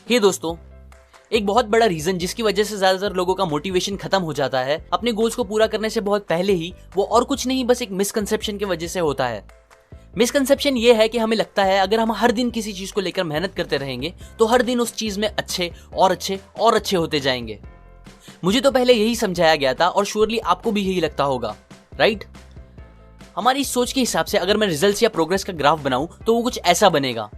हे दोस्तों, एक बहुत बड़ा रीजन जिसकी वजह से ज्यादातर लोगों का मोटिवेशन खत्म हो जाता है अपने गोल्स को पूरा करने से बहुत पहले ही, वो और कुछ नहीं बस एक मिसकंसेप्शन की वजह से होता है। मिसकंसेप्शन ये है कि हमें लगता है अगर हम हर दिन किसी चीज को लेकर मेहनत करते रहेंगे तो हर दिन उस चीज में अच्छे और अच्छे और अच्छे होते जाएंगे। मुझे तो पहले यही समझाया गया था और श्योरली आपको भी यही लगता होगा, राइट? हमारी इस सोच के हिसाब से अगर मैं रिजल्ट्स या प्रोग्रेस का ग्राफ बनाऊं तो वो कुछ ऐसा बनेगा,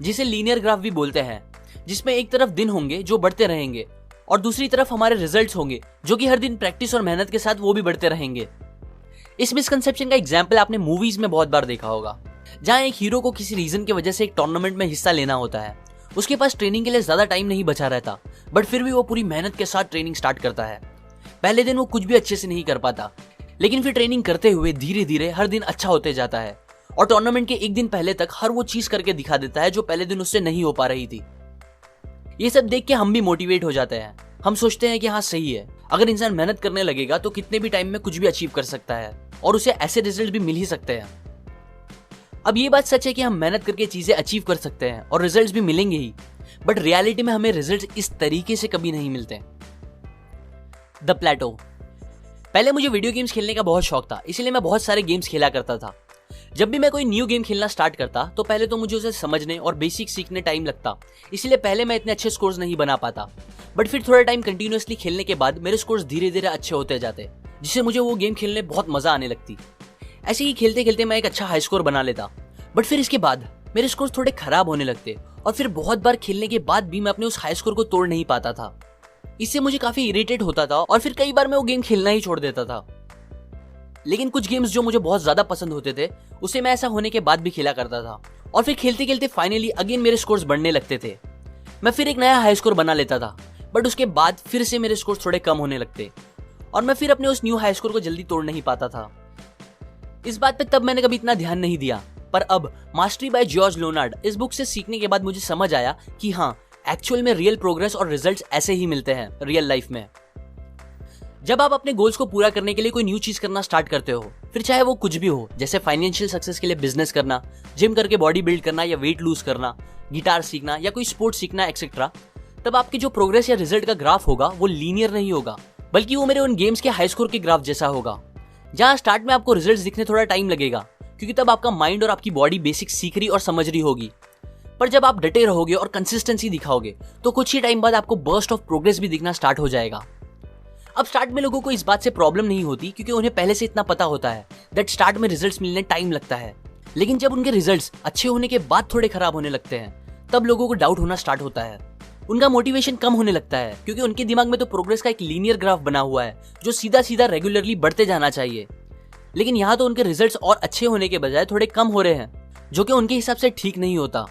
जिसे लीनियर ग्राफ भी बोलते हैं, जिसमें एक तरफ दिन होंगे जो बढ़ते रहेंगे और दूसरी तरफ हमारे रिजल्ट्स होंगे जो कि हर दिन प्रैक्टिस और मेहनत के साथ वो भी बढ़ते रहेंगे। इस मिसकंसेप्शन का एग्जाम्पल आपने मूवीज में बहुत बार देखा होगा, जहां एक हीरो को किसी रीजन की वजह से एक टूर्नामेंट में हिस्सा लेना होता है। उसके पास ट्रेनिंग के लिए ज्यादा टाइम नहीं बचा रहता, बट फिर भी वो पूरी मेहनत के साथ ट्रेनिंग स्टार्ट करता है। पहले दिन वो कुछ भी अच्छे से नहीं कर पाता, लेकिन फिर ट्रेनिंग करते हुए धीरे धीरे हर दिन अच्छा होते जाता है और टूर्नामेंट के एक दिन पहले तक हर वो चीज करके दिखा देता है जो पहले दिन उससे नहीं हो पा रही थी। ये सब देख के हम भी मोटिवेट हो जाते हैं। हम सोचते हैं कि हाँ सही है, अगर इंसान मेहनत करने लगेगा तो कितने भी टाइम में कुछ भी अचीव कर सकता है और उसे ऐसे रिजल्ट भी मिल ही सकते हैं। अब ये बात सच है कि हम मेहनत करके चीजें अचीव कर सकते हैं और रिजल्ट्स भी मिलेंगे ही, बट रियलिटी में हमें रिजल्ट्स इस तरीके से कभी नहीं मिलते। द प्लेटो। पहले मुझे वीडियो गेम्स खेलने का बहुत शौक था, इसलिए मैं बहुत सारे गेम्स खेला करता था। जब भी मैं कोई न्यू गेम खेलना स्टार्ट करता तो पहले तो मुझे उसे समझने और बेसिक सीखने टाइम लगता, इसलिए पहले मैं इतने अच्छे स्कोर्स नहीं बना पाता। बट फिर थोड़ा टाइम कंटिन्यूअसली खेलने के बाद मेरे स्कोर्स धीरे धीरे अच्छे होते जाते, जिससे मुझे वो गेम खेलने बहुत मजा आने लगती। ऐसे ही खेलते खेलते मैं एक अच्छा हाई स्कोर बना लेता, बट फिर इसके बाद मेरे स्कोर्स थोड़े खराब होने लगते और फिर बहुत बार खेलने के बाद भी मैं अपने उस हाई स्कोर को तोड़ नहीं पाता था। इससे मुझे काफी इरिटेट होता था और फिर कई बार मैं वो गेम खेलना ही छोड़ देता था। लेकिन कुछ गेम्स जो मुझे बहुत ज्यादा पसंद होते थे उसे मैं ऐसा होने के बाद भी खेला करता था और फिर खेलते खेलते फाइनली अगेन मेरे स्कोर्स बढ़ने लगते थे। मैं फिर एक नया हाई स्कोर बना लेता था, बट उसके बाद फिर से मेरे स्कोर्स थोड़े कम होने लगते और मैं फिर अपने उस न्यू हाई स्कोर को जल्दी तोड़ नहीं पाता था। इस बात पे तब मैंने कभी इतना ध्यान नहीं दिया, पर अब मास्टरी बाय जॉर्ज लोनार्ड इस बुक से सीखने के बाद मुझे समझ आया कि हाँ, एक्चुअल में रियल प्रोग्रेस और रिजल्ट्स ऐसे ही मिलते हैं रियल लाइफ में। जब आप अपने गोल्स को पूरा करने के लिए कोई न्यू चीज करना स्टार्ट करते हो, फिर चाहे वो कुछ भी हो, जैसे फाइनेंशियल सक्सेस के लिए बिजनेस करना, जिम करके बॉडी बिल्ड करना या वेट लूज करना, गिटार सीखना या कोई स्पोर्ट्स सीखना एक्सेट्रा, तब आपकी जो प्रोग्रेस या रिजल्ट का ग्राफ होगा वो लीनियर नहीं होगा, बल्कि वो मेरे उन गेम्स के हाई स्कोर के ग्राफ जैसा होगा, जहां स्टार्ट में आपको रिजल्ट दिखने थोड़ा टाइम लगेगा, क्योंकि तब आपका माइंड और आपकी बॉडी बेसिक सीख रही और समझ रही होगी। पर जब आप डटे रहोगे और कंसिस्टेंसी दिखाओगे तो कुछ ही टाइम बाद आपको बर्स्ट ऑफ प्रोग्रेस भी दिखना स्टार्ट हो जाएगा। अब स्टार्ट में लोगों को इस बात से प्रॉब्लम नहीं होती, क्योंकि उन्हें पहले से इतना पता होता है दैट स्टार्ट में रिजल्ट्स मिलने टाइम लगता है। लेकिन जब उनके रिजल्ट्स अच्छे होने के बाद थोड़े खराब होने लगते हैं, तब लोगों को डाउट होना स्टार्ट होता है। उनका मोटिवेशन कम होने लगता है, क्योंकि उनके दिमाग में तो प्रोग्रेस का एक लीनियर ग्राफ बना हुआ है जो सीधा सीधा रेगुलरली बढ़ते जाना चाहिए। लेकिन यहाँ तो उनके रिजल्ट्स और अच्छे होने के बजाय थोड़े कम हो रहे हैं, जो कि उनके हिसाब से ठीक नहीं होता।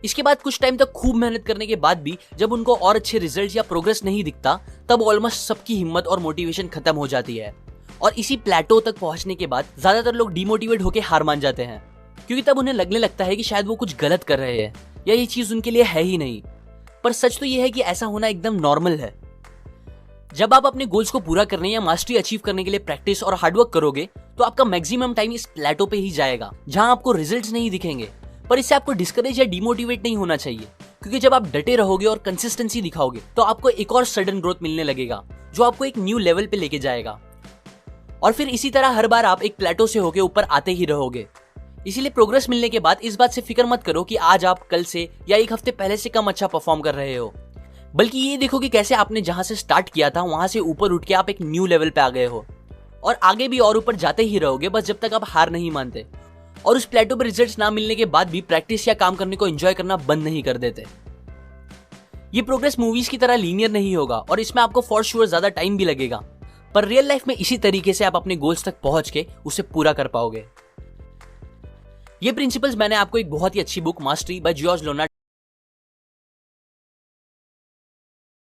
इसके बाद कुछ टाइम तक खूब मेहनत करने के बाद भी जब उनको और अच्छे रिजल्ट्स या प्रोग्रेस नहीं दिखता, तब ऑलमोस्ट सबकी हिम्मत और मोटिवेशन खत्म हो जाती है और इसी प्लेटो तक पहुंचने के बाद ज्यादातर लोग डिमोटिवेट होकर हार मान जाते हैं, क्योंकि तब उन्हें लगने लगता है कि शायद वो कुछ गलत कर रहे हैं या ये चीज उनके लिए है ही नहीं। पर सच तो ये है कि ऐसा होना एकदम नॉर्मल है। जब आप अपने गोल्स को पूरा करने या मास्टरी अचीव करने के लिए प्रैक्टिस और हार्डवर्क करोगे तो आपका मैक्सिमम टाइम इस प्लेटो पे ही जाएगा, जहां आपको रिजल्ट्स नहीं दिखेंगे। पर इससे आपको डिस्करेज या डिमोटिवेट नहीं होना चाहिए, क्योंकि जब आप डटे रहोगे और कंसिस्टेंसी दिखाओगे तो आपको एक और सडन ग्रोथ मिलने लगेगा, जो आपको एक न्यू लेवल पे लेके जाएगा। और फिर इसी तरह हर बार आप एक प्लेटो से होके ऊपर आते ही रहोगे। इसीलिए प्रोग्रेस मिलने के बाद इस बात से फिक्र मत करो कि आज आप कल से या एक हफ्ते पहले से कम अच्छा परफॉर्म कर रहे हो, बल्कि ये देखो कि कैसे आपने जहां से स्टार्ट किया था वहां से ऊपर उठ के आप एक न्यू लेवल पे आ गए हो और आगे भी और ऊपर जाते ही रहोगे, बस जब तक आप हार नहीं मानते और उस प्लेटो पर रिजल्ट्स ना मिलने के बाद भी प्रैक्टिस या काम करने को एंजॉय करना बंद नहीं कर देते। ये प्रोग्रेस मूवीज की तरह लीनियर नहीं होगा और इसमें आपको फॉर श्योर ज्यादा टाइम भी लगेगा, पर रियल लाइफ में इसी तरीके से आप अपने गोल्स तक पहुंच के उसे पूरा कर पाओगे। ये प्रिंसिपल्स मैंने आपको एक बहुत ही अच्छी बुक मास्टरी बाय जॉर्ज लोनार्ड